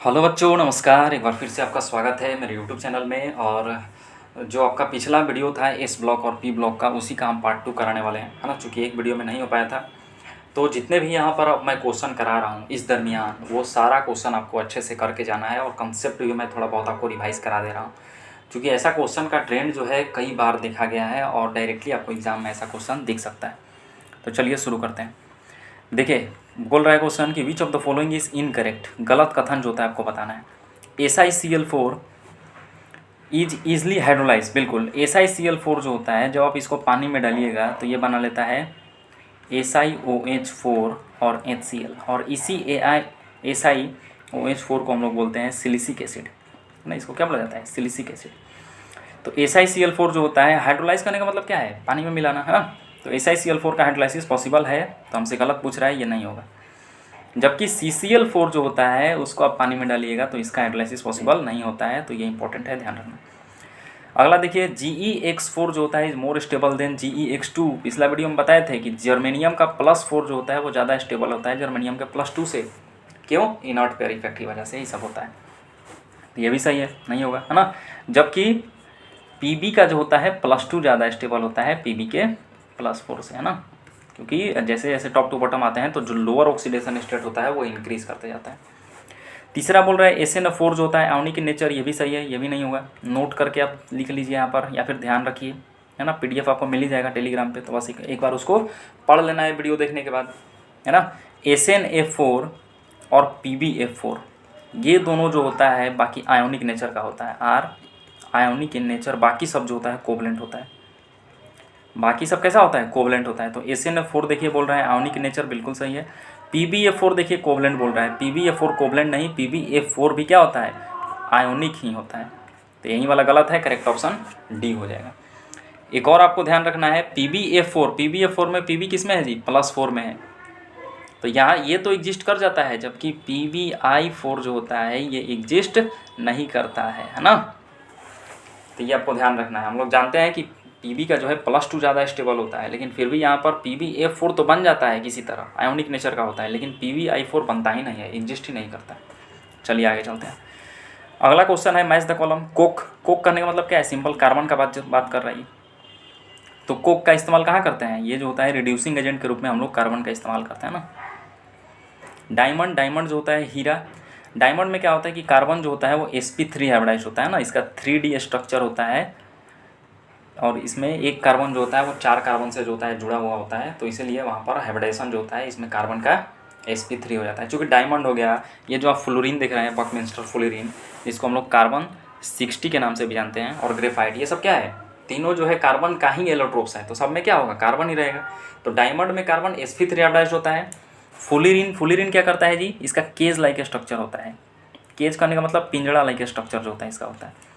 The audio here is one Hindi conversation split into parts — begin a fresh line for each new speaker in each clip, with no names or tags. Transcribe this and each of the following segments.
हेलो बच्चों, नमस्कार। एक बार फिर से आपका स्वागत है मेरे यूट्यूब चैनल में। और जो आपका पिछला वीडियो था एस ब्लॉक और पी ब्लॉक का, उसी का हम पार्ट 2 कराने वाले हैं, है ना। चूँकि एक वीडियो में नहीं हो पाया था, तो जितने भी यहाँ पर अब मैं क्वेश्चन करा रहा हूँ इस दरमियान, वो सारा क्वेश्चन आपको अच्छे से करके जाना है। और कंसेप्ट भी मैं थोड़ा बहुत आपको रिवाइज करा दे रहा हूँ, क्योंकि ऐसा क्वेश्चन का ट्रेंड जो है कई बार देखा गया है और डायरेक्टली आपको एग्ज़ाम में ऐसा क्वेश्चन दिख सकता है। तो चलिए शुरू करते हैं। देखिए, बोल रहा है क्वेश्चन कि which of the following is incorrect. गलत कथन जो होता है आपको बताना है। SiCl4 is easily hydrolyse. बिल्कुल, SiCl4 जो होता है, जब आप इसको पानी में डालिएगा तो ये बना लेता है SiOH4 और HCl। और इसी SiOH4 को हम लोग बोलते हैं सिलिसिक एसिड, ना। इसको क्या बोला जाता है? Silicic acid. तो SiCl4 जो होता है, हाइड्रोलाइज करने का मतलब क्या है? पानी में मिलाना, है ना। तो SiCl4 का हाइड्रोलाइसिस पॉसिबल है, तो हमसे गलत पूछ रहा है, ये नहीं होगा। जबकि CCl4 जो होता है, उसको आप पानी में डालिएगा तो इसका हाइड्रोलाइसिस पॉसिबल नहीं होता है। तो ये इंपॉर्टेंट है, ध्यान रखना। अगला देखिए, GeX4 जो होता है is more stable then GeX2। पिछला वीडियो में बताए थे कि जर्मेनियम का +4 जो होता है वो ज़्यादा स्टेबल होता है जर्मेनियम के +2 से। क्यों? इनर्ट पेयर इफेक्ट की वजह से ही सब होता है। तो ये भी सही है, नहीं होगा, है ना। जबकि PB का जो होता है +2 ज़्यादा स्टेबल होता है PB के +4 से, है ना। क्योंकि जैसे जैसे टॉप टू बॉटम आते हैं तो जो लोअर ऑक्सीडेशन स्टेट होता है वो इंक्रीज करते जाता है। तीसरा बोल रहा है SnO4 जो होता है आयोनिक इन नेचर। ये भी सही है, ये भी नहीं होगा। नोट करके आप लिख लीजिए यहाँ पर, या फिर ध्यान रखिए, है ना। PDF आपको मिल ही जाएगा टेलीग्राम पे, तो बस एक बार उसको पढ़ लेना है वीडियो देखने के बाद, है ना। SnF4 और PbF4 ये दोनों जो होता है बाकी आयोनिक नेचर का होता है। R आयोनिक इन नेचर, बाकी सब जो होता है कोवलेंट होता है। बाकी सब कैसा होता है? कोवलेंट होता है। तो SnF4 देखिए बोल रहा है आयोनिक नेचर, बिल्कुल सही है। PbF4 देखिए कोवलेंट बोल रहा है। PbF4 कोवलेंट नहीं, PbF4 भी क्या होता है? आयोनिक ही होता है। तो यही वाला गलत है, करेक्ट ऑप्शन D हो जाएगा। एक और आपको ध्यान रखना है, PbF4 में PB किस में है जी? +4 में है। तो यहाँ ये तो एग्जिस्ट कर जाता है, जबकि PbI4 जो होता है ये एग्जिस्ट नहीं करता है ना। तो ये आपको ध्यान रखना है। हम लोग जानते हैं कि PB का जो है +2 ज़्यादा स्टेबल होता है, लेकिन फिर भी यहाँ पर PbF4 तो बन जाता है किसी तरह, आयोनिक नेचर का होता है, लेकिन PbI4 बनता ही नहीं है, एग्जिस्ट ही नहीं करता। चलिए आगे चलते हैं। अगला क्वेश्चन है मैच द कॉलम। कोक करने का मतलब क्या है? सिंपल कार्बन का बात कर रही है। तो कोक का इस्तेमाल कहाँ करते हैं? ये जो होता है रिड्यूसिंग एजेंट के रूप में हम लोग कार्बन का इस्तेमाल करते हैं ना। डायमंड जो होता है हीरा। डायमंड में क्या होता है कि कार्बन जो होता है वो sp3 हाइब्रिडाइज होता है ना। इसका 3D स्ट्रक्चर होता है, और इसमें एक कार्बन जो होता है वो 4 कार्बन से जो होता है जुड़ा हुआ होता है। तो इसीलिए वहाँ पर हाइब्रिडाइजेशन जो होता है इसमें कार्बन का sp3 हो जाता है। चूँकि डायमंड हो गया, ये जो आप फ्लोरीन देख रहे हैं, बकमिंस्टर फ्लोरीन, जिसको हम लोग कार्बन 60 के नाम से भी जानते हैं, और ग्रेफाइट, ये सब क्या है? तीनों जो है कार्बन का ही एलोट्रोप्स है, तो सब में क्या होगा? कार्बन ही रहेगा। तो डायमंड में कार्बन sp3 हाइब्रिडाइज होता है। फ्लोरीन क्या करता है जी? इसका केज लाइक स्ट्रक्चर होता है। केज करने का मतलब पिंजड़ा लाइक स्ट्रक्चर जो होता है इसका होता है।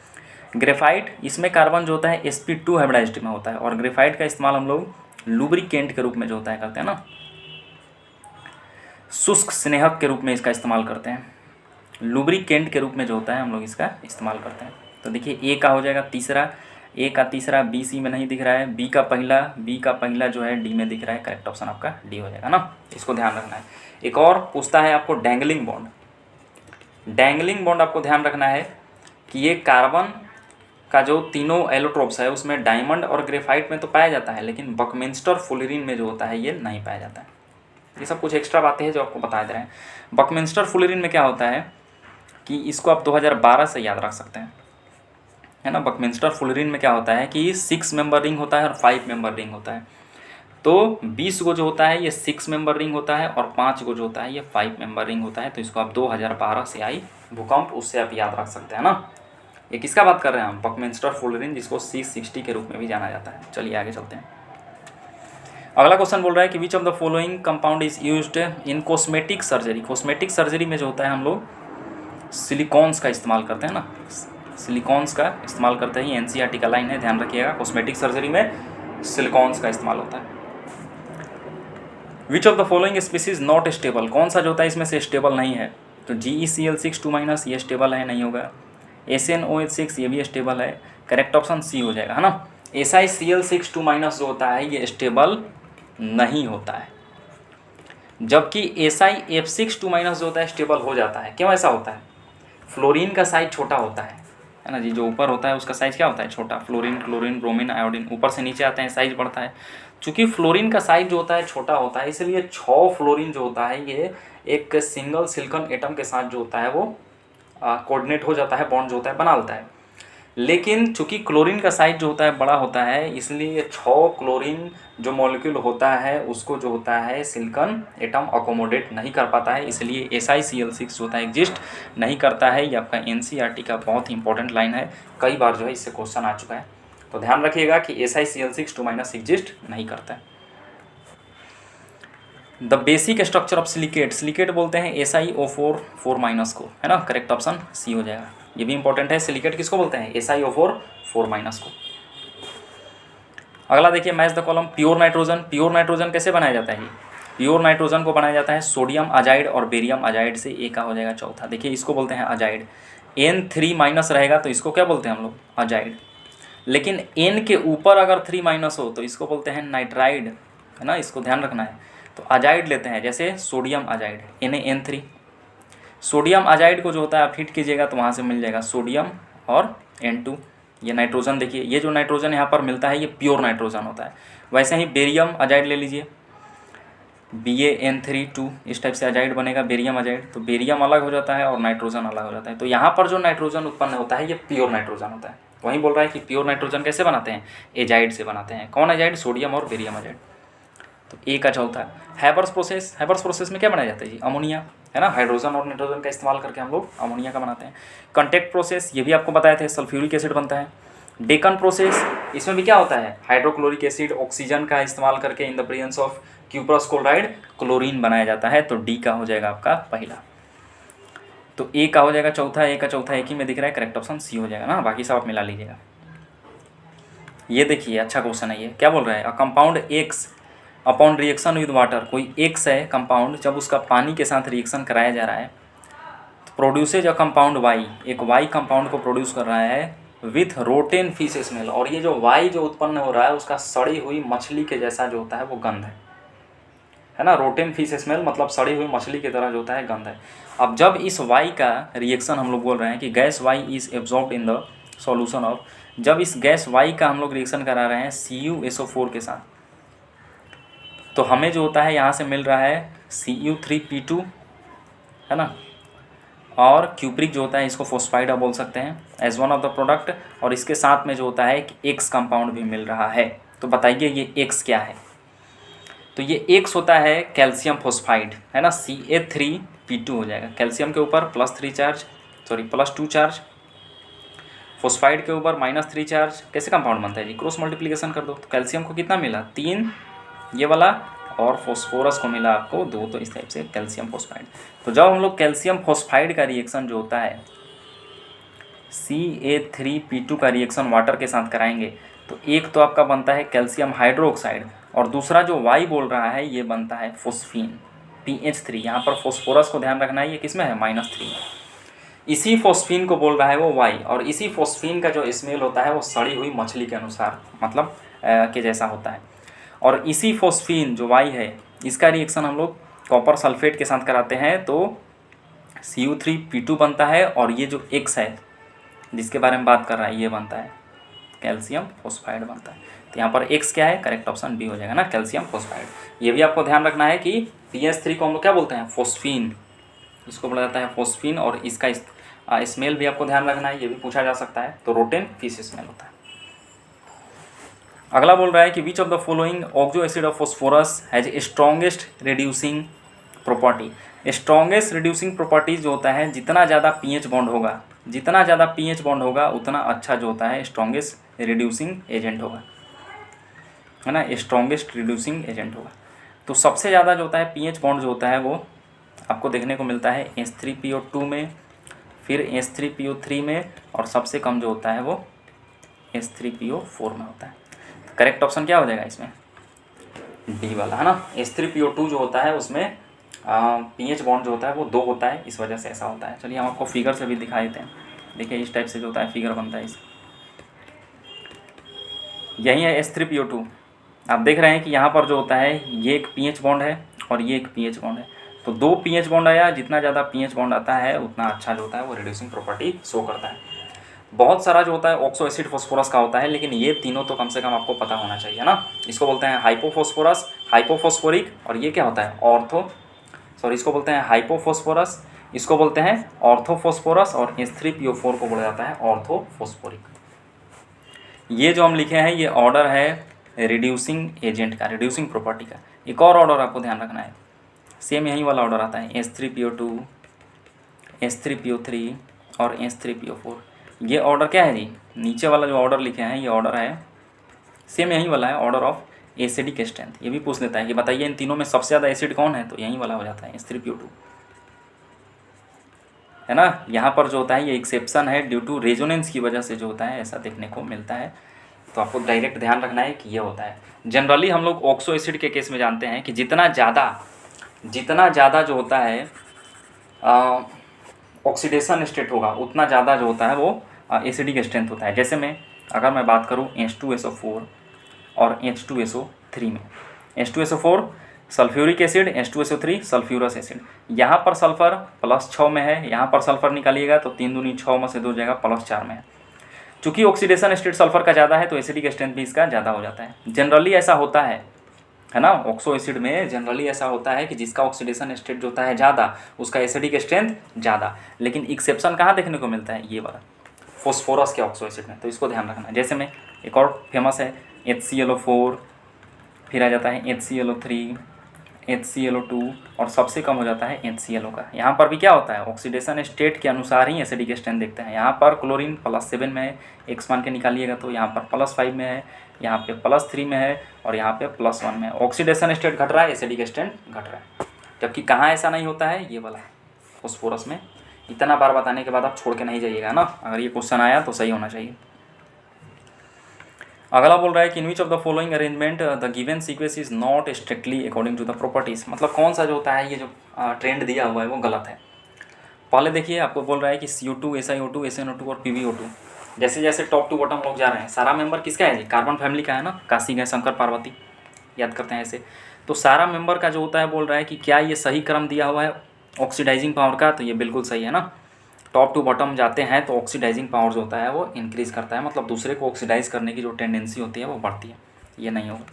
ग्रेफाइट, इसमें कार्बन जो होता है sp2 हाइब्रिडाइज्ड में होता है, और ग्रेफाइट का इस्तेमाल हम लोग लुब्रिकेंट के रूप में जो होता है करते हैं ना, शुष्क स्नेहक के रूप में इसका इस्तेमाल करते हैं। लुब्रिकेंट के रूप में जो होता है हम लोग इसका इस्तेमाल करते हैं। तो देखिए ए का हो जाएगा तीसरा, ए का तीसरा, बी सी में नहीं दिख रहा है, बी का पहला जो है डी में दिख रहा है। करेक्ट ऑप्शन आपका डी हो जाएगा ना, इसको ध्यान रखना है। एक और पूछता है आपको डैंगलिंग बॉन्ड आपको ध्यान रखना है कि ये कार्बन का जो तीनों एलोट्रोप्स है उसमें डायमंड और ग्रेफाइट में तो पाया जाता है, लेकिन बकमिंस्टर फ्लोरीन में जो होता है ये नहीं पाया जाता है। ये सब कुछ एक्स्ट्रा बातें हैं जो आपको बता दे रहे हैं। बकमिंस्टर फ्लोरीन में क्या होता है कि इसको आप 2012 से याद रख सकते हैं, है ना। बकमिंस्टर फ्लोरीन में क्या होता है कि 6 मेंबर रिंग होता है और 5 मेंबर रिंग होता है। तो 20 गो जो होता है ये 6 मेंबर रिंग होता है, और 5 गो जो होता है ये 5 मेंबर रिंग होता है। तो इसको आप 2012 से आई भूकंप, उससे आप याद रख सकते हैं ना। ये किसका बात कर रहे हैं हम? बकमिंस्टर फ्लोरीन, जिसको C60 के रूप में भी जाना जाता है। चलिए आगे चलते हैं। अगला क्वेश्चन बोल रहा है कि which of the following compound is used in cosmetic surgery. Cosmetic surgery में जो होता है हम लोग सिलिकॉन्स का इस्तेमाल करते हैं ना। सिलिकॉन्स का इस्तेमाल करते हैं, NCERT का लाइन है, ध्यान रखिएगा। कॉस्मेटिक सर्जरी में सिलिकॉन्स का इस्तेमाल होता है। विच of the following species not stable. कौन सा जो होता है इसमें से स्टेबल नहीं है? तो GeCl6 2- ये स्टेबल है, नहीं होगा। SnOH6 ये भी स्टेबल है। करेक्ट ऑप्शन सी हो जाएगा, है ना। SiCl6 2- जो होता है ये स्टेबल नहीं होता है, जबकि SiF6 2- जो होता है स्टेबल हो जाता है। क्यों ऐसा होता है? फ्लोरीन का साइज छोटा होता है ना जी, जो ऊपर होता है उसका साइज क्या होता है, छोटा। फ्लोरीन, क्लोरीन, ब्रोमीन, आयोडीन ऊपर से नीचे आते हैं, साइज बढ़ता है। चूँकि फ्लोरीन का साइज जो होता है छोटा होता है, इसलिए 6 फ्लोरीन जो होता है ये एक सिंगल सिलिकॉन एटम के साथ जो होता है वो कोऑर्डिनेट हो जाता है, बॉन्ड जो होता है बना लेता है। लेकिन चूंकि क्लोरीन का साइज जो होता है बड़ा होता है, इसलिए 6 क्लोरीन जो मॉलिक्यूल होता है उसको जो होता है सिलिकॉन एटम अकोमोडेट नहीं कर पाता है, इसलिए SiCl6 जो होता है एग्जिस्ट नहीं करता है। ये आपका NCERT का बहुत ही इंपॉर्टेंट लाइन है, कई बार जो है इससे क्वेश्चन आ चुका है, तो ध्यान रखिएगा कि SiCl6 2- एग्जिस्ट नहीं करता है। The basic structure of silicate, silicate बोलते हैं SiO4 4- को, है ना, करेक्ट ऑप्शन सी हो जाएगा। ये भी इंपॉर्टेंट है, सिलिकेट किसको बोलते हैं, SiO4 4- को। अगला देखिए, match the column. Pure nitrogen, pure nitrogen कैसे बनाया जाता है, प्योर नाइट्रोजन को बनाया जाता है सोडियम अजाइड और बेरियम अजाइड से। ए का हो जाएगा चौथा, देखिए इसको बोलते हैं अजाइड। N3- रहेगा तो इसको क्या बोलते हैं हम लोग, अजाइड। लेकिन N के ऊपर अगर 3- हो तो इसको बोलते हैं नाइट्राइड, है ना, इसको ध्यान रखना है। तो अजाइड लेते हैं, जैसे sodium azide NaN3। Sodium azide को जो होता है आप हिट कीजिएगा तो वहाँ से मिल जाएगा सोडियम और N2। ये नाइट्रोजन देखिए, ये जो नाइट्रोजन यहाँ पर मिलता है ये प्योर नाइट्रोजन होता है। वैसे ही बेरियम अजाइड ले लीजिए, BaN3 इस टाइप से अजाइड बनेगा बेरियम अजाइड। तो बेरियम अलग हो जाता है और नाइट्रोजन अलग हो जाता है। तो यहाँ पर जो नाइट्रोजन उत्पन्न होता है ये प्योर नाइट्रोजन होता है। वहीं बोल रहा है कि प्योर नाइट्रोजन कैसे बनाते हैं, एजाइड से बनाते हैं। कौन एजाइड, सोडियम और बेरियम अजाइड। तो ए का चौथा। हैबर्स प्रोसेस, हैबर्स प्रोसेस में क्या बनाया जाता है जी, अमोनिया, है ना, हाइड्रोजन और नाइट्रोजन का इस्तेमाल करके हम लोग अमोनिया का बनाते हैं। कॉन्टैक्ट प्रोसेस, ये भी आपको बताए थे, सल्फ्यूरिक एसिड बनता है। डेकन प्रोसेस, इसमें भी क्या होता है, हाइड्रोक्लोरिक एसिड ऑक्सीजन का इस्तेमाल करके in the presence of cuprous chloride chlorine बनाया जाता है। तो डी का हो जाएगा आपका पहला। तो ए का हो जाएगा चौथा, ए का चौथा एक ही में दिख रहा है, करेक्ट ऑप्शन सी हो जाएगा ना, बाकी सब आप मिला लीजिएगा। ये देखिए अच्छा क्वेश्चन है, ये क्या बोल रहा है, a compound x upon reaction with water. कोई एक्स है कंपाउंड, जब उसका पानी के साथ रिएक्शन कराया जा रहा है तो प्रोड्यूसेज अ कंपाउंड वाई, एक वाई कंपाउंड को प्रोड्यूस कर रहा है विथ रोटेन फिश स्मेल। और ये जो वाई जो उत्पन्न हो रहा है उसका सड़ी हुई मछली के जैसा जो होता है वो गंध है ना, रोटेन फिश स्मेल मतलब सड़ी हुई मछली की तरह जो होता है गंध है। अब जब इस वाई का रिएक्शन हम लोग बोल रहे हैं कि gas Y is absorbed in the solution of, जब इस गैस वाई का हम लोग रिएक्शन करा रहे हैं CuSO4 के साथ, तो हमें जो होता है यहाँ से मिल रहा है Cu3P2, है ना, और क्यूप्रिक जो होता है इसको फोस्फाइड बोल सकते हैं as one of the product. और इसके साथ में जो होता है कि एक्स कंपाउंड भी मिल रहा है। तो बताइए ये एक्स क्या है, तो ये एक्स होता है कैल्शियम फोस्फाइड, है ना, Ca3P2 हो जाएगा। कैल्शियम के ऊपर +3 चार्ज, +2 चार्ज, फोस्फाइड के ऊपर -3 चार्ज। कैसे कंपाउंड बनता है जी, क्रॉस मल्टीप्लिकेशन कर दो। तो कैल्शियम को कितना मिला, 3 ये वाला, और फोस्फोरस को मिला आपको 2। तो इस टाइप से कैल्शियम फोस्फाइड। तो जब हम लोग कैल्शियम फोस्फाइड का रिएक्शन जो होता है Ca3P2 का रिएक्शन वाटर के साथ कराएंगे तो एक तो आपका बनता है कैल्शियम हाइड्रोक्साइड, और दूसरा जो वाई बोल रहा है ये बनता है फोस्फीन PH3। यहाँ पर फोस्फोरस को ध्यान रखना है, ये किस में है, -3। इसी फोस्फीन को बोल रहा है वो वाई, और इसी फोस्फीन का जो स्मेल होता है वो सड़ी हुई मछली के अनुसार मतलब के जैसा होता है। और इसी फोस्फीन जो वाई है इसका रिएक्शन हम लोग कॉपर सल्फेट के साथ कराते हैं तो Cu3P2 बनता है, और ये जो एक्स है जिसके बारे में बात कर रहा है ये बनता है कैल्शियम फोस्फाइड बनता है। तो यहाँ पर एक्स क्या है, करेक्ट ऑप्शन बी हो जाएगा ना, कैल्शियम फोस्फाइड। ये भी आपको ध्यान रखना है कि PH3 को हम लोग क्या बोलते हैं, फोस्फीन, इसको बोला जाता है फोस्फीन। और इसका स्मेल भी आपको ध्यान रखना है, ये भी पूछा जा सकता है। तो रोटेन फिश स्मेल होता है। अगला बोल रहा है कि which of the following oxo acid of phosphorus has strongest reducing property. Strongest reducing properties जो होता है, जितना ज़्यादा पीएच बॉन्ड होगा, जितना ज़्यादा पीएच बॉन्ड होगा उतना अच्छा जो होता है स्ट्रॉन्गेस्ट रिड्यूसिंग एजेंट होगा, है ना, स्ट्रॉन्गेस्ट रिड्यूसिंग एजेंट होगा। तो सबसे ज़्यादा जो होता है पीएच बॉन्ड जो होता है वो आपको देखने को मिलता है H3PO2 में, फिर H3PO3 में, और सबसे कम जो होता है वो H3PO4 में होता है। तो करेक्ट ऑप्शन क्या हो जाएगा इसमें, डी वाला, है ना। H3PO2 जो होता है उसमें पीएच बॉन्ड जो होता है वो 2 होता है, इस वजह से ऐसा होता है। चलिए हम आपको फिगर से भी दिखा देते हैं। देखिए इस टाइप से जो होता है फिगर बनता है, इस यही है H3PO2। आप देख रहे हैं कि यहाँ पर जो होता है ये एक पीएच बॉन्ड है और ये एक पीएच बॉन्ड है। तो 2 pH बॉन्ड आया, जितना ज़्यादा pH बॉन्ड आता है उतना अच्छा जो होता है वो रिड्यूसिंग प्रॉपर्टी शो करता है। बहुत सारा जो होता है ऑक्सो एसिड फॉस्फोरस का होता है, लेकिन ये तीनों तो कम से कम आपको पता होना चाहिए ना। इसको बोलते हैं हाइपोफॉस्फोरस, हाइपोफॉस्फोरिक, और ये क्या होता है इसको बोलते हैं हाइपोफॉस्फोरस, इसको बोलते हैं ऑर्थोफॉस्फोरस, और H3PO4 को बोला जाता है ऑर्थोफॉस्फोरिक। ये जो हम लिखे हैं ये ऑर्डर है रिड्यूसिंग एजेंट का, रिड्यूसिंग प्रॉपर्टी का। एक और ऑर्डर आपको ध्यान रखना है, सेम यही वाला ऑर्डर आता है H3PO2, H3PO3 और H3PO4। ये ऑर्डर क्या है जी, नीचे वाला जो ऑर्डर लिखे हैं ये ऑर्डर है सेम यही वाला है, ऑर्डर ऑफ एसिडिक स्ट्रेंथ। ये भी पूछ लेता है कि बताइए इन तीनों में सबसे ज़्यादा एसिड कौन है, तो यही वाला हो जाता है H3PO2, है ना। यहाँ पर जो होता है ये एक्सेप्शन है, ड्यू टू रेजोनेंस की वजह से जो होता है ऐसा देखने को मिलता है। तो आपको डायरेक्ट ध्यान रखना है कि ये होता है। जनरली हम लोग ऑक्सो एसिड के केस में जानते हैं कि जितना ज़्यादा जो होता है ऑक्सीडेशन स्टेट होगा उतना ज़्यादा जो होता है वो एसिडिक स्ट्रेंथ होता है। जैसे अगर मैं बात करूँ H2SO4 और H2SO3 में, H2SO4 sulphuric acid, H2SO3 sulphurous acid. यहाँ पर सल्फ़र +6 में है, यहाँ पर सल्फ़र निकालिएगा तो 3 दूनी 6 में से 2 जाएगा +4 में है। चूँकि ऑक्सीडेशन स्टेट सल्फ़र का ज़्यादा है तो एसिडिक स्ट्रेंथ भी इसका ज़्यादा हो जाता है। जनरली ऐसा होता है ना। ऑक्सो एसिड में जनरली ऐसा होता है कि जिसका ऑक्सीडेशन स्टेट जो होता है ज़्यादा उसका एसिडिक स्ट्रेंथ ज़्यादा, लेकिन एक्सेप्शन कहाँ देखने को मिलता है, ये वाला फॉस्फोरस के ऑक्सो एसिड में। तो इसको ध्यान रखना है। जैसे एक और फेमस है HClO4, फिर आ जाता है HClO3, HClO2 और सबसे कम हो जाता है HClO का। यहाँ पर भी क्या होता है ऑक्सीडेशन स्टेट के अनुसार ही एसिडिक स्ट्रेंथ देखते हैं। यहाँ पर क्लोरीन +7 में है, x मान के निकालिएगा तो यहाँ पर +5 में है, यहाँ पे +3 में है और यहाँ पे +1 में है। ऑक्सीडेशन स्टेट घट रहा है, एसिडिक स्ट्रेंथ घट रहा है। जबकि कहाँ ऐसा नहीं होता है, ये वाला फॉस्फोरस में। इतना बार बताने के बाद आप छोड़ के नहीं जाइएगा ना, अगर ये क्वेश्चन आया तो सही होना चाहिए। अगला बोल रहा है कि in which of the following arrangement the given sequence is not strictly according to the properties. मतलब कौन सा जो होता है ये जो ट्रेंड दिया हुआ है वो गलत है। पहले देखिए आपको बोल रहा है कि CO2, SiO2, SnO2 और PbO2 जैसे जैसे टॉप टू बॉटम लोग जा रहे हैं, सारा मेंबर किसका है जी, कार्बन फैमिली का है ना। काशी गए शंकर पार्वती, याद करते हैं ऐसे। तो सारा मेंबर का जो होता है बोल रहा है कि क्या ये सही क्रम दिया हुआ है ऑक्सीडाइजिंग पावर का, तो ये बिल्कुल सही है ना। टॉप टू बॉटम जाते हैं तो ऑक्सीडाइजिंग पावर जो होता है वो इंक्रीज़ करता है, मतलब दूसरे को ऑक्सीडाइज करने की जो टेंडेंसी होती है वो बढ़ती है। ये नहीं होगा।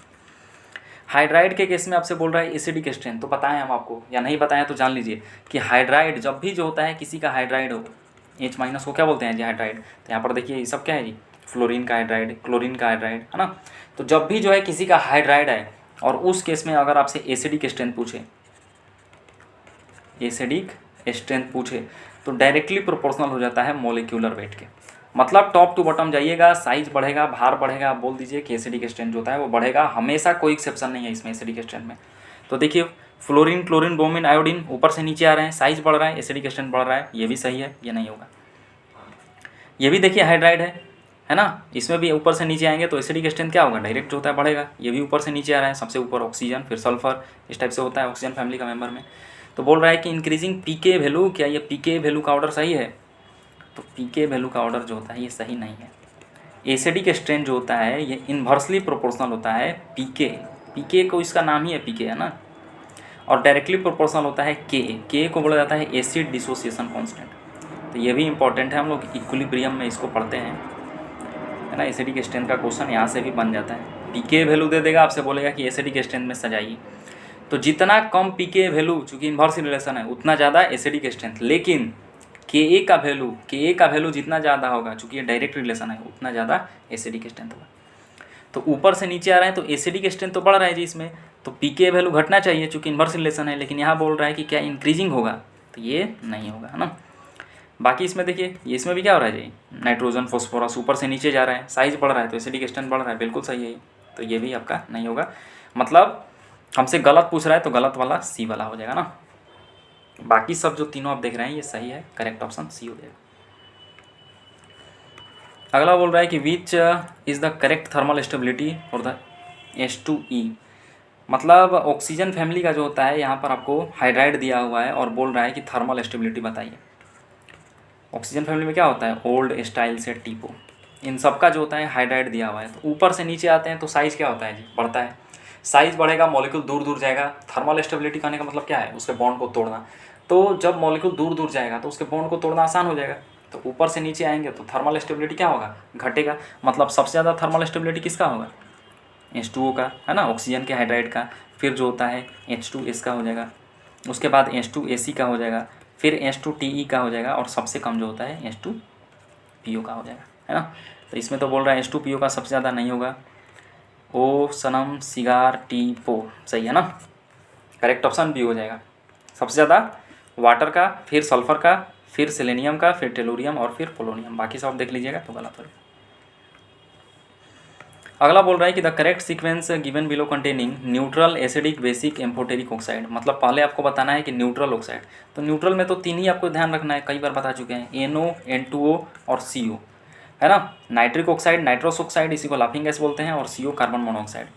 हाइड्राइड के केस में आपसे बोल रहा है एसिडिक स्ट्रेंथ, तो बताएं हम आपको या नहीं बताएं तो जान लीजिए कि हाइड्राइड जब भी जो होता है किसी का हाइड्राइड हो, H- को क्या बोलते हैं जी, हाइड्राइड। तो यहाँ पर देखिए ये सब क्या है जी, फ्लोरीन का हाइड्राइड, क्लोरीन का हाइड्राइड, है ना। तो जब भी जो है किसी का हाइड्राइड है और उस केस में अगर आपसे एसिडिक स्ट्रेंथ पूछे तो डायरेक्टली प्रोपोर्शनल हो जाता है मॉलिक्यूलर वेट के। मतलब टॉप टू बॉटम जाइएगा, साइज बढ़ेगा, भार बढ़ेगा, आप बोल दीजिए कि एसिडिक स्ट्रेंथ जो होता है वो बढ़ेगा हमेशा। कोई एक्सेप्शन नहीं है इसमें एसिडिक स्ट्रेंथ में। तो देखिए फ्लोरीन, क्लोरीन, ब्रोमीन, आयोडीन ऊपर से नीचे आ रहे हैं, साइज बढ़ रहा है, एसिडिक स्ट्रेंथ बढ़ रहा है, ये भी सही है, ये नहीं होगा। ये भी देखिए हाइड्राइड है ना, इसमें भी ऊपर से नीचे आएंगे तो एसिडिक स्ट्रेंथ क्या होगा, डायरेक्ट जो होता है बढ़ेगा। ये भी ऊपर से नीचे आ रहा है, सबसे ऊपर ऑक्सीजन, फिर सल्फर, इस टाइप से होता है ऑक्सीजन फैमिली का मेंबर में। तो बोल रहा है कि इंक्रीजिंग पीके वैल्यू, क्या ये पीके वैल्यू का ऑर्डर सही है, तो पीके वैल्यू का ऑर्डर जो होता है ये सही नहीं है। एसिडिक स्ट्रेंथ जो होता है ये इन्वर्सली प्रोपोर्शनल होता है पीके को, इसका नाम ही है पीके, है ना। और डायरेक्टली प्रोपोर्शनल होता है के को बोला जाता है एसिड डिसोसिएशन कांस्टेंट। तो ये भी इंपॉर्टेंट है, हम लोग इक्विलिब्रियम में इसको पढ़ते हैं, है ना। एसिडिक स्ट्रेंथ का क्वेश्चन यहाँ से भी बन जाता है। पीके वैल्यू दे देगा, आपसे बोलेगा कि एसिडिक स्ट्रेंथ में सजाइए। तो जितना कम पीके वैल्यू, चूँकि इन्वर्स रिलेशन है, उतना ज़्यादा एसिडिक स्ट्रेंथ। लेकिन के का वैल्यू जितना ज़्यादा होगा, चूँकि ये डायरेक्ट रिलेशन है, उतना ज़्यादा एसिडिक स्ट्रेंथ होगा। तो ऊपर से नीचे आ रहे हैं तो एसिडिक स्ट्रेंथ तो बढ़ रहा है जी इसमें, तो पीके वैल्यू घटना चाहिए चूँकि इन्वर्स रिलेशन है। लेकिन यहाँ बोल रहा है कि क्या इंक्रीजिंग होगा, तो ये नहीं होगा, है ना। बाकी इसमें देखिए ये इसमें भी क्या हो रहा है जी, नाइट्रोजन, फॉस्फोरस ऊपर से नीचे जा रहा है, साइज बढ़ रहा है तो एसिडिक स्ट्रेंथ बढ़ रहा है, बिल्कुल सही है। तो ये भी आपका नहीं होगा। मतलब हमसे गलत पूछ रहा है तो गलत वाला सी वाला हो जाएगा ना। बाकी सब जो तीनों आप देख रहे हैं ये सही है, करेक्ट ऑप्शन सी हो जाएगा। अगला बोल रहा है कि which is the correct thermal stability for the H2E। मतलब ऑक्सीजन फैमिली का जो होता है यहाँ पर आपको हाइड्राइड दिया हुआ है और बोल रहा है कि थर्मल स्टेबिलिटी बताइए। ऑक्सीजन फैमिली में क्या होता है, ओल्ड, स्टाइल से टीपो, इन सब का जो होता है हाइड्राइड दिया हुआ है। तो ऊपर से नीचे आते हैं तो साइज़ क्या होता है जी, बढ़ता है। साइज बढ़ेगा, मॉलिक्यूल दूर दूर जाएगा। थर्मल स्टेबिलिटी कहने का मतलब क्या है, उसके बॉन्ड को तोड़ना। तो जब मॉलिक्यूल दूर दूर जाएगा तो उसके बॉन्ड को तोड़ना आसान हो जाएगा। तो ऊपर से नीचे आएंगे तो थर्मल स्टेबिलिटी क्या होगा, घटेगा। मतलब सबसे ज़्यादा थर्मल स्टेबिलिटी किसका होगा, H2O का, है ना, ऑक्सीजन के हाइड्राइड का। फिर जो होता है H2S का हो जाएगा, उसके बाद H2AC का हो जाएगा, फिर H2TE का हो जाएगा, और सबसे कम जो होता है H2PO का हो जाएगा, है ना। तो इसमें तो बोल रहा है H2PO का सबसे ज़्यादा नहीं होगा। ओ सनम सिगार टी पो, सही है ना, करेक्ट ऑप्शन बी हो जाएगा। सबसे ज़्यादा वाटर का, फिर सल्फर का, फिर सेलेनियम का, फिर टेलुरियम और फिर पोलोनियम। बाकी सब देख लीजिएगा तो गलत हो। अगला बोल रहा है कि the correct sequence given below containing neutral, acidic, basic, amphoteric oxide. मतलब पहले आपको बताना है कि न्यूट्रल ऑक्साइड। तो न्यूट्रल में तो 3 ही आपको ध्यान रखना है, कई बार बता चुके हैं, NO, N2O और CO, है ना। नाइट्रिक ऑक्साइड, नाइट्रोस ऑक्साइड, इसी को लाफिंग गैस बोलते हैं, और CO कार्बन मोनोऑक्साइड।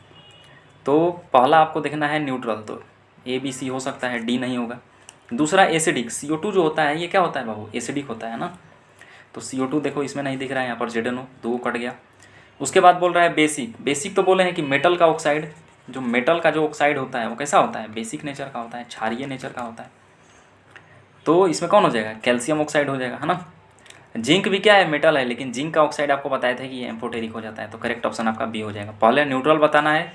तो पहला आपको देखना है न्यूट्रल, तो ABC हो सकता है, D नहीं होगा। दूसरा एसिडिक, CO2 जो होता है ये क्या होता है बाबू, एसिडिक होता है ना। तो CO2 देखो इसमें नहीं दिख रहा है, यहाँ पर ZNO, 2 कट गया। उसके बाद बोल रहा है बेसिक। बेसिक तो बोले हैं कि मेटल का ऑक्साइड, जो मेटल का जो ऑक्साइड होता है वो कैसा होता है, बेसिक नेचर का होता है, क्षारीय नेचर का होता है। तो इसमें कौन हो जाएगा, कैल्शियम ऑक्साइड हो जाएगा, है ना। जिंक भी क्या है, मेटल है, लेकिन जिंक का ऑक्साइड आपको बताया था कि ये एम्फोटेरिक हो जाता है। तो करेक्ट ऑप्शन आपका बी हो जाएगा। पहले न्यूट्रल बताना है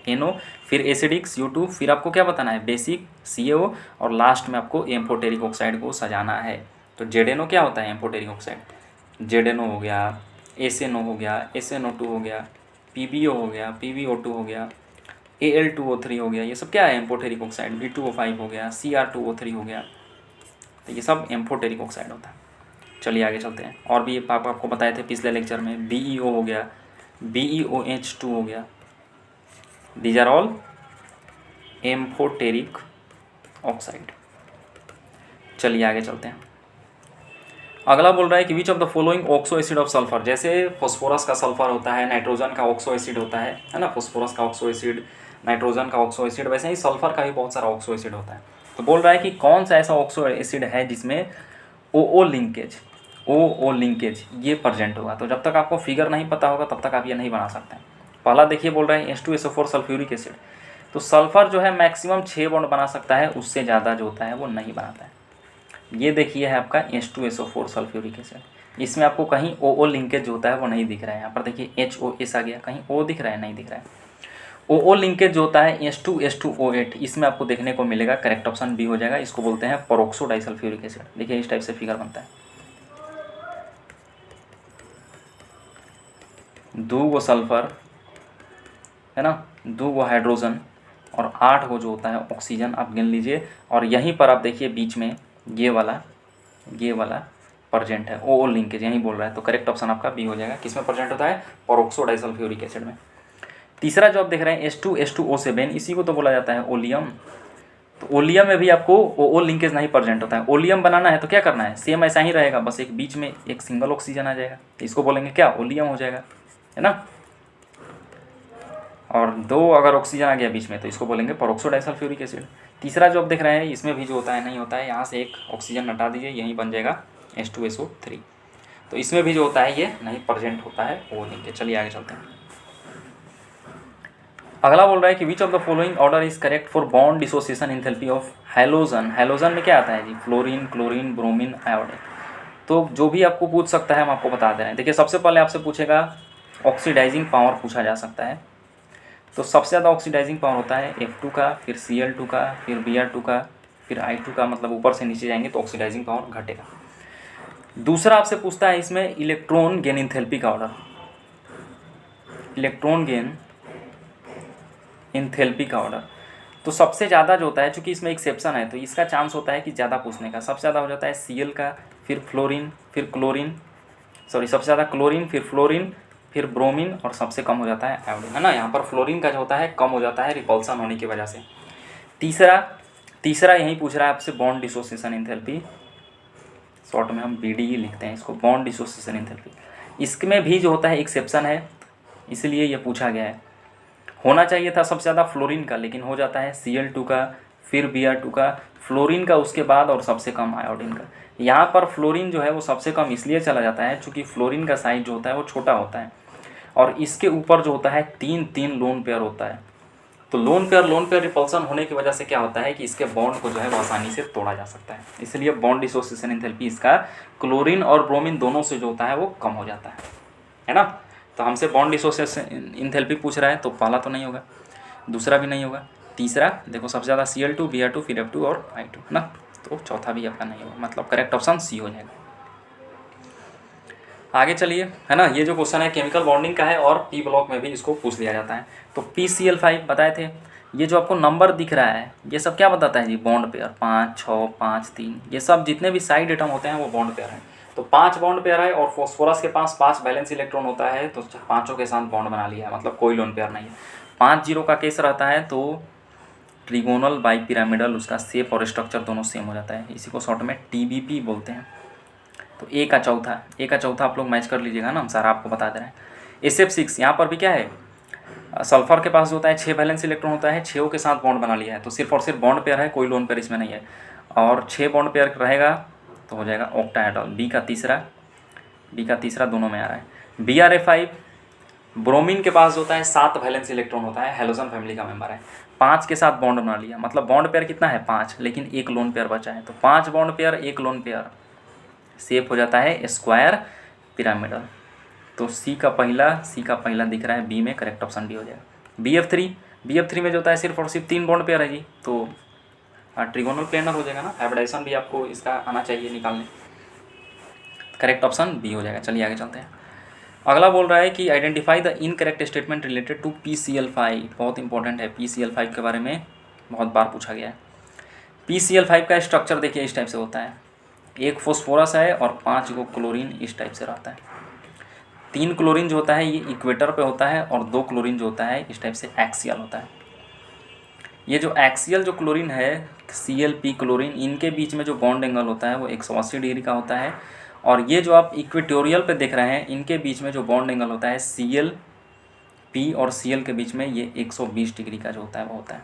NO, फिर एसिडिक CO2, फिर आपको क्या बताना है, बेसिक CaO, और लास्ट में आपको एम्फोटेरिक ऑक्साइड को सजाना है। तो ZNO क्या होता है, एम्फोटेरिक ऑक्साइड। ZNO हो गया, SNO हो गया, SNO2 हो गया, PbO हो गया, PbO2 हो गया, Al2O3 हो गया, ये सब क्या है, एम्फोटेरिक ऑक्साइड। B2O5 हो गया, Cr2O3 हो गया। तो ये सब एम्फोटेरिक ऑक्साइड होता है। चलिए आगे चलते हैं। और भी पापा आपको बताए थे पिछले लेक्चर में, BeO हो गया, BeOH2 हो गया, these are all amphoteric oxide. चलिए आगे चलते हैं। अगला बोल रहा है कि which of the following oxo acid of sulphur. जैसे फॉस्फोरस का सल्फर होता है, नाइट्रोजन का ऑक्सो एसिड होता है ना, फॉस्फोरस का ऑक्सो एसिड, नाइट्रोजन का ऑक्सो एसिड, वैसे ही सल्फर का भी बहुत सारा ऑक्सो एसिड होता है। तो बोल रहा है कि कौन सा ऐसा ऑक्सो एसिड है जिसमें OO लिंकेज ये प्रेजेंट होगा। तो जब तक आपको फिगर नहीं पता होगा तब तक आप ये नहीं बना सकते हैं। पहला देखिए बोल रहे हैं H2SO4 सल्फ्यूरिक एसिड। तो सल्फर जो है मैक्सिमम 6 बॉन्ड बना सकता है, उससे ज़्यादा जो होता है वो नहीं बनाता है। ये देखिए है आपका H2SO4 सल्फ्यूरिक एसिड। इसमें आपको कहीं OO लिंकेज जो होता है वो नहीं दिख रहा है। यहाँ पर देखिए HOS आ गया, कहीं O दिख रहा है, नहीं दिख रहा है। OO लिंकेज जो होता है H2H2O8, इसमें आपको देखने को मिलेगा। करेक्ट ऑप्शन बी हो जाएगा। इसको बोलते हैं पेरोक्सो डाइसल्फ्यूरिक एसिड। देखिए इस टाइप से फिगर बनता है, 2 गो सल्फर, है ना, 2 गो हाइड्रोजन और 8 गो जो होता है ऑक्सीजन, आप गिन लीजिए। और यहीं पर आप देखिए बीच में ये वाला प्रेजेंट है, OO लिंकेज यहीं बोल रहा है। तो करेक्ट ऑप्शन आपका बी हो जाएगा। किसमें प्रेजेंट होता है, पेरोक्सो डाइसल्फ्यूरिक एसिड में। तीसरा जो आप देख रहे हैं H2H2O7, इसी को तो बोला जाता है ओलियम। तो ओलियम में भी आपको OO लिंकेज नहीं प्रेजेंट होता है। ओलियम बनाना है तो क्या करना है, सेम ऐसा ही रहेगा, बस एक बीच में एक सिंगल ऑक्सीजन आ जाएगा, तो इसको बोलेंगे क्या, ओलियम हो जाएगा, है ना। और 2 अगर ऑक्सीजन आ गया बीच में तो इसको बोलेंगे पेरोक्सो डाइसल्फ्यूरिक एसिड। तीसरा जो आप देख रहे हैं इसमें भी जो होता है नहीं होता है, यहाँ से एक ऑक्सीजन हटा दीजिए, यहीं बन जाएगा H2SO3। तो इसमें भी जो होता है ये नहीं प्रेजेंट होता है OO लिंकेज। चलिए आगे चलते हैं। अगला बोल रहा है कि which of the following order is correct for bond dissociation enthalpy of halogen. Halogen में क्या आता है जी, फ्लोरीन, क्लोरीन, ब्रोमीन, आयोडीन। तो जो भी आपको पूछ सकता है हम आपको बता दे रहे हैं। देखिए सबसे पहले आपसे पूछेगा ऑक्सीडाइजिंग पावर पूछा जा सकता है। तो सबसे ज़्यादा ऑक्सीडाइजिंग पावर होता है F2 का, फिर Cl2 का, फिर Br2 का, फिर I2 का। मतलब ऊपर से नीचे जाएंगे तो ऑक्सीडाइजिंग पावर घटेगा। दूसरा आपसे पूछता है इसमें इलेक्ट्रॉन गेन एंथैल्पी का ऑर्डर, इलेक्ट्रॉन गेन एंथैल्पी का ऑर्डर। तो सबसे ज़्यादा जो होता है, चूँकि इसमें एक्सेप्शन है तो इसका चांस होता है कि ज़्यादा पूछने का। सबसे ज़्यादा हो जाता है Cl का, फिर फ्लोरीन, फिर क्लोरीन, सबसे ज़्यादा क्लोरीन, फिर फ्लोरीन, फिर ब्रोमीन, और सबसे कम हो जाता है आयोडीन, है ना। यहाँ पर फ्लोरीन का जो होता है कम हो जाता है रिपल्सन होने की वजह से। तीसरा यही पूछ रहा है आपसे बॉन्ड डिसोसिएशन एंथैल्पी, शॉर्ट में हम BD ही लिखते हैं इसको, बॉन्ड डिसोसिएशन एंथैल्पी। इसमें भी जो होता है एक्सेप्शन है, इसलिए ये पूछा गया है। होना चाहिए था सबसे ज़्यादा फ्लोरीन का, लेकिन हो जाता है Cl2 का, फिर Br2 का, फ्लोरीन का उसके बाद, और सबसे कम आयोडीन का। यहाँ पर फ्लोरीन जो है वो सबसे कम इसलिए चला जाता है चूँकि फ्लोरीन का साइज जो होता है वो छोटा होता है, और इसके ऊपर जो होता है 3 लोन पेयर होता है। तो लोन पेयर रिपल्सन होने की वजह से क्या होता है कि इसके बॉन्ड को जो है वो आसानी से तोड़ा जा सकता है, इसलिए बॉन्ड डिसोसिएशन एंथैल्पी इसका क्लोरीन और ब्रोमीन दोनों से जो होता है वो कम हो जाता है ना। तो हमसे बॉन्ड डिसोसिएशन एंथैल्पी पूछ रहा है, तो पहला तो नहीं होगा, दूसरा भी नहीं होगा, तीसरा देखो सबसे ज़्यादा Cl2 Br2 फिर F2 और I2 है ना, तो चौथा भी आपका नहीं होगा, मतलब करेक्ट ऑप्शन सी हो जाएगा। आगे चलिए, है ना, ये जो क्वेश्चन है केमिकल बॉन्डिंग का है और पी ब्लॉक में भी इसको पूछ लिया जाता है। तो PCl5 बताए थे, ये जो आपको नंबर दिख रहा है ये सब क्या बताता है जी, बॉन्ड पेयर 5, 6, 5, 3, ये सब जितने भी साइड एटम होते हैं वो बॉन्ड पेयर हैं। तो 5 बॉन्ड पेयर है और फॉस्फोरस के पास 5 वैलेंस इलेक्ट्रॉन होता है, तो पाँचों के साथ बॉन्ड बना लिया है, मतलब कोई लोन पेयर नहीं है। 5 जीरो का केस रहता है तो ट्रिगोनल बाई पिरामिडल, उसका शेप और स्ट्रक्चर दोनों सेम हो जाता है, इसी को शॉर्ट में TBP बोलते हैं। तो ए का चौथा आप लोग मैच कर लीजिएगा ना, हम सारा आपको बता दे रहे हैं। SF6 यहाँ पर भी क्या है, सल्फर के पास जो होता है 6 वैलेंस इलेक्ट्रॉन होता है, 6 के साथ बॉन्ड बना लिया है, तो सिर्फ और सिर्फ बॉन्ड पेयर है, कोई लोन पेयर इसमें नहीं है, और 6 बॉन्ड पेयर रहेगा तो हो जाएगा ऑक्टाहेड्रल। बी का तीसरा दोनों में आ रहा है। Br5 ब्रोमीन के पास होता है 7 वैलेंस इलेक्ट्रॉन होता है, हैलोजन फैमिली का मेंबर है, 5 के साथ बॉन्ड बना लिया, मतलब बॉन्ड पेयर कितना है 5, लेकिन एक लोन पेयर बचा है, तो 5 बॉन्ड पेयर एक लोन पेयर, शेप हो जाता है स्क्वायर पिरामिडल। तो सी का पहला दिख रहा है बी में, करेक्ट ऑप्शन डी हो जाएगा। BF3 में जो होता है सिर्फ और सिर्फ 3 बॉन्ड पेयर है जी, तो ट्रिगोनल प्लेनर हो जाएगा ना, हाइब्रिडाइजेशन भी आपको इसका आना चाहिए निकालने, करेक्ट ऑप्शन बी हो जाएगा। चलिए आगे चलते हैं। अगला बोल रहा है कि identify the incorrect statement related to PCl5, बहुत इंपॉर्टेंट है, PCl5 के बारे में बहुत बार पूछा गया है। PCl5 का स्ट्रक्चर देखिए इस टाइप से होता है, एक फॉस्फोरस है और 5 गो क्लोरीन इस टाइप से रहता है। 3 क्लोरीन जो होता है ये इक्वेटर पे होता है और 2 क्लोरीन जो होता है इस टाइप से एक्सियल होता है। ये जो एक्सियल जो क्लोरीन है ClP क्लोरीन, इनके बीच में जो बॉन्ड एंगल होता है वो 180 डिग्री का होता है, और ये जो आप इक्वेटोरियल पे देख रहे हैं इनके बीच में जो बॉन्ड एंगल होता है ClP और Cl के बीच में ये 120 डिग्री का जो होता है वो होता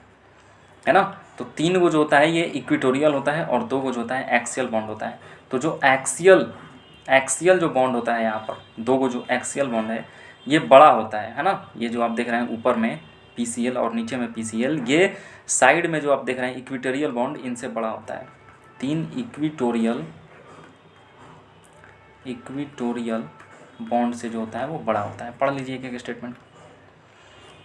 है ना। तो 3 गो जो होता है ये इक्वेटोरियल होता है और 2 गो जो होता है एक्सियल बॉन्ड होता है। तो जो एक्सियल जो बॉन्ड होता है यहाँ पर 2 गो जो एक्सियल बॉन्ड है ये बड़ा होता है ना, ये जो आप देख रहे हैं ऊपर में PCl और नीचे में PCl, ये साइड में जो आप देख रहे हैं इक्वेटोरियल बॉन्ड इनसे बड़ा होता है। 3 इक्वेटोरियल बॉन्ड से जो होता है वो बड़ा होता है। पढ़ लीजिए एक स्टेटमेंट।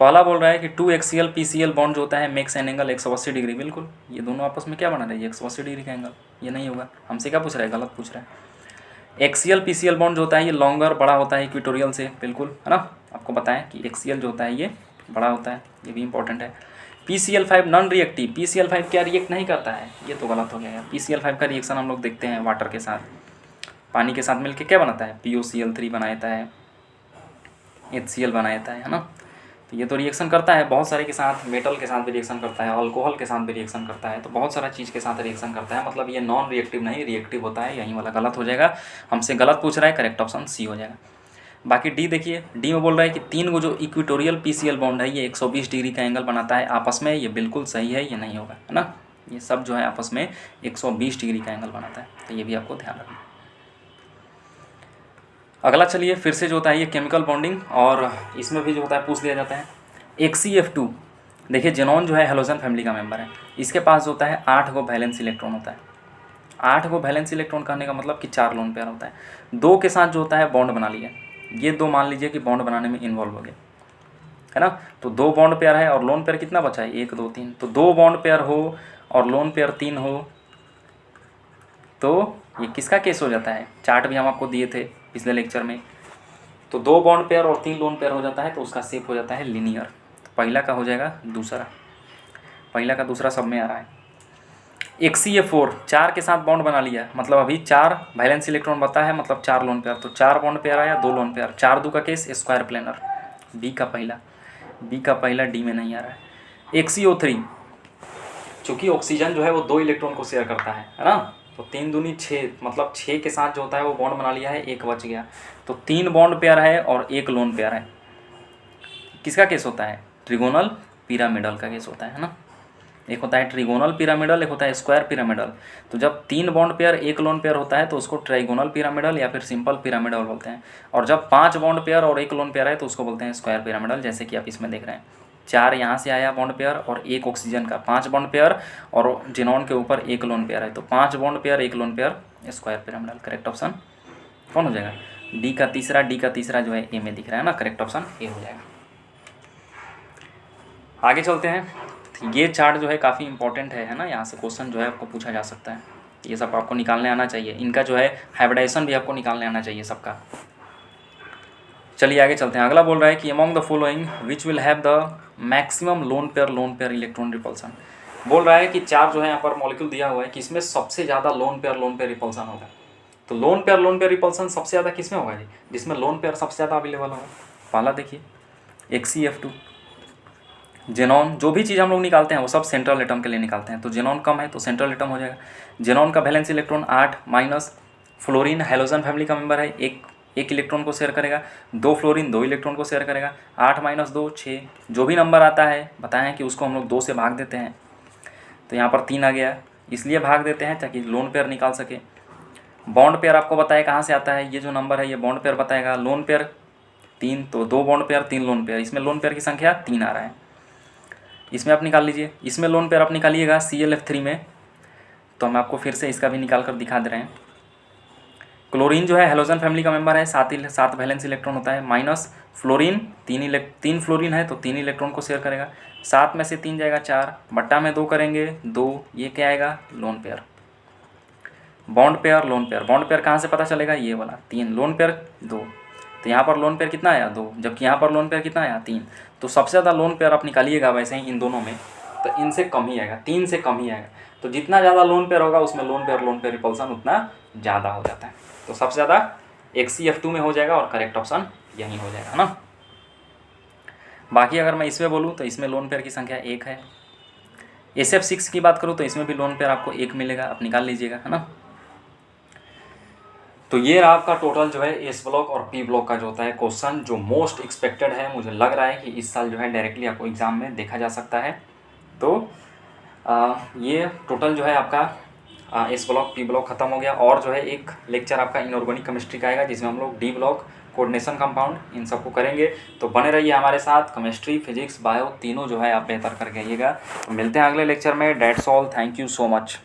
पहला बोल रहा है कि 2 एक्सियल PCl बॉन्ड जो होता है मेक्स एन एंगल 180 डिग्री, बिल्कुल ये दोनों आपस में क्या बना रहे हैं 180 डिग्री का एंगल, ये नहीं होगा। हमसे क्या पूछ रहा है, गलत पूछ रहा है। एक्सियल PCl बॉन्ड जो होता है ये लॉन्गर बड़ा होता है इक्वेटोरियल से, बिल्कुल है ना, आपको बताएं कि एक्सियल जो होता है ये बड़ा होता है, ये भी इंपॉर्टेंट है। PCl5 नॉन रिएक्टिव, PCl5 क्या रिएक्ट नहीं करता है, ये तो गलत हो गया यार। PCl5 का रिएक्शन हम लोग देखते हैं वाटर के साथ, पानी के साथ मिलकर क्या बनाता है, POCl3 बनाता है, HCl बनाता है ना। तो ये तो रिएक्शन करता है बहुत सारे के साथ, मेटल के साथ भी रिएक्शन करता है, अल्कोहल के साथ भी रिएक्शन करता है, तो बहुत सारा चीज़ के साथ रिएक्शन करता है, मतलब ये नॉन रिएक्टिव नहीं रिएक्टिव होता है, यहीं वाला गलत हो जाएगा। हमसे गलत पूछ रहा है, करेक्ट ऑप्शन सी हो जाएगा। बाकी डी देखिए, डी में बोल रहा है कि 3 गो जो इक्वेटोरियल PCl बॉन्ड है ये 120 डिग्री का एंगल बनाता है आपस में, ये बिल्कुल सही है, ये नहीं होगा है ना, ये सब जो है आपस में 120 डिग्री का एंगल बनाता है, तो ये भी आपको ध्यान रखना। अगला चलिए फिर से जो होता है ये केमिकल बॉन्डिंग, और इसमें भी जो होता है पूछ लिया जाता है। HCF2 देखिए, जेनॉन जो है हेलोजन फैमिली का मेंबर है, इसके पास जो होता है 8 गो वैलेंस इलेक्ट्रॉन होता है। 8 गो वैलेंस इलेक्ट्रॉन कहने का मतलब कि 4 लोन पेयर होता है। 2 के साथ जो होता है बॉन्ड बना लिया, ये 2 मान लीजिए कि बॉन्ड बनाने में इन्वॉल्व हो गए है ना, तो 2 बॉन्ड पेयर है और लोन पेयर कितना बचा है 1, 2, 3, तो 2 बॉन्ड पेयर हो और लोन पेयर 3 हो तो ये किसका केस हो जाता है, चार्ट भी हम आपको दिए थे पिछले लेक्चर में। तो 2 बॉन्ड पेयर और 3 लोन पेयर हो जाता है तो उसका शेप हो जाता है लीनियर। तो पहला का हो जाएगा दूसरा, पहला का दूसरा सब में आ रहा है। HCF4 4 के साथ बॉन्ड बना लिया, मतलब अभी 4 वैलेंस इलेक्ट्रॉन बता है, मतलब 4 लोन पेयर, तो 4 बॉन्ड पेयर आया, 2 लोन पेयर, 4 2 का केस स्क्वायर प्लेनर। बी का पहला डी में नहीं आ रहा है। HCO3 चूँकि ऑक्सीजन जो है वो 2 इलेक्ट्रॉन को शेयर करता है ना, तो 3 दूनी 6, मतलब 6 के साथ जो होता है वो बॉन्ड बना लिया है, 1 बच गया, तो 3 बॉन्ड पेयर है और 1 लोन पेयर है। किसका केस होता है, ट्रिगोनल पिरामिडल का केस होता है ना। एक होता है ट्रिगोनल पिरामिडल, एक होता है स्क्वायर पिरामिडल। तो जब 3 बॉन्ड पेयर 1 लोन पेयर होता है तो उसको ट्राइगोनल पिरामिडल या फिर सिंपल पिरामिडल बोलते हैं, और जब 5 बॉन्ड पेयर और 1 लोन पेयर है तो उसको बोलते हैं स्क्वायर पिरामिडल, जैसे कि आप इसमें देख रहे हैं। 4 यहाँ से आया बॉन्ड पेयर और 1 ऑक्सीजन का 5 बॉन्ड पेयर और जेनॉन के ऊपर 1 लोन पेयर है, तो 5 bond pair 1 lone pair square pyramidal. Correct option कौन हो जाएगा? डी का तीसरा जो है ए में दिख रहा है ना, करेक्ट ऑप्शन ए हो जाएगा। आगे चलते हैं। ये चार्ट जो है काफ़ी इंपॉर्टेंट है ना, यहाँ से क्वेश्चन जो है आपको पूछा जा सकता है, ये सब आपको निकालने आना चाहिए। इनका जो है हाइब्रिडाइजेशन भी आपको निकालने आना चाहिए सबका। चलिए आगे चलते हैं। अगला बोल रहा है कि among the following which will have the maximum lone pair electron repulsion. बोल रहा है कि 4 जो है यहाँ पर मॉलिक्यूल दिया हुआ है कि इसमें सबसे ज़्यादा लोन पेयर रिपल्सन होगा। तो लोन पेयर रिपल्सन सबसे ज़्यादा किस में होगा जी? जिसमें लोन पेयर सबसे ज़्यादा अवेलेबल होगा। पहला देखिए HCF2। जेनॉन, जो भी चीज़ हम लोग निकालते हैं वो सब सेंट्रल एटम के लिए निकालते हैं, तो जेनॉन कम है तो सेंट्रल एटम हो जाएगा। जेनॉन का valence electron 8 minus. Fluorine halogen family का मेंबर है, एक इलेक्ट्रॉन को शेयर करेगा। 2 फ्लोरीन 2 इलेक्ट्रॉन को शेयर करेगा। 8 माइनस 2 6। जो भी नंबर आता है बताएं कि उसको हम लोग 2 से भाग देते हैं, तो यहाँ पर 3 आ गया, इसलिए भाग देते हैं ताकि लोन पेयर निकाल सके। बॉन्ड पेयर आपको बताए कहाँ से आता है, ये जो नंबर है ये बॉन्ड पेयर बताएगा। लोन पेयर 3, तो 2 बॉन्ड पेयर 3 लोन पेयर, इसमें लोन पेयर की संख्या 3 आ रहा है। इसमें आप निकाल लीजिए, इसमें लोन पेयर आप निकालिएगा ClF3 में, तो हम आपको फिर से इसका भी निकाल कर दिखा दे रहे हैं। क्लोरीन जो है हेलोजन फैमिली का मेंबर है, 7 वैलेंस इलेक्ट्रॉन होता है, माइनस फ्लोरीन 3 फ्लोरीन है तो 3 इलेक्ट्रॉन को शेयर करेगा। 7 में से 3 जाएगा 4, बट्टा में 2 करेंगे 2, ये क्या आएगा? Lone pair. Bond pair lone pair, bond pair कहाँ से पता चलेगा? ये वाला 3, लोन पेयर 2, तो यहाँ पर लोन पेयर कितना आया? 2, जबकि यहाँ पर लोन पेयर कितना आया? 3। तो सबसे ज़्यादा लोन पेयर आप निकालिएगा वैसे ही इन दोनों में, तो इनसे कम ही आएगा, 3 से कम ही आएगा। तो जितना ज़्यादा लोन पेयर होगा उसमें लोन पेयर रिपल्सन उतना ज़्यादा हो जाता है। तो सबसे ज़्यादा HCF2 में हो जाएगा और करेक्ट ऑप्शन यही हो जाएगा, है ना। बाकी अगर मैं इसमें बोलूँ तो इसमें लोन पेयर की संख्या 1 है। SF6 की बात करूँ तो इसमें भी लोन पेयर आपको 1 मिलेगा, आप निकाल लीजिएगा, है ना। तो ये रहा आपका टोटल जो है एस ब्लॉक और पी ब्लॉक का जो होता है क्वेश्चन, जो मोस्ट एक्सपेक्टेड है। मुझे लग रहा है कि इस साल जो है डायरेक्टली आपको एग्ज़ाम में देखा जा सकता है। तो ये टोटल जो है आपका एस ब्लॉक पी ब्लॉक ख़त्म हो गया, और जो है एक लेक्चर आपका इनऑर्गेनिक केमिस्ट्री का आएगा जिसमें हम लोग डी ब्लॉक, कोऑर्डिनेशन कंपाउंड, इन सबको करेंगे। तो बने रहिए हमारे साथ, केमिस्ट्री फिजिक्स बायो तीनों जो है आप बेहतर करके आइएगा। तो मिलते हैं अगले लेक्चर में। That's all, thank you so much.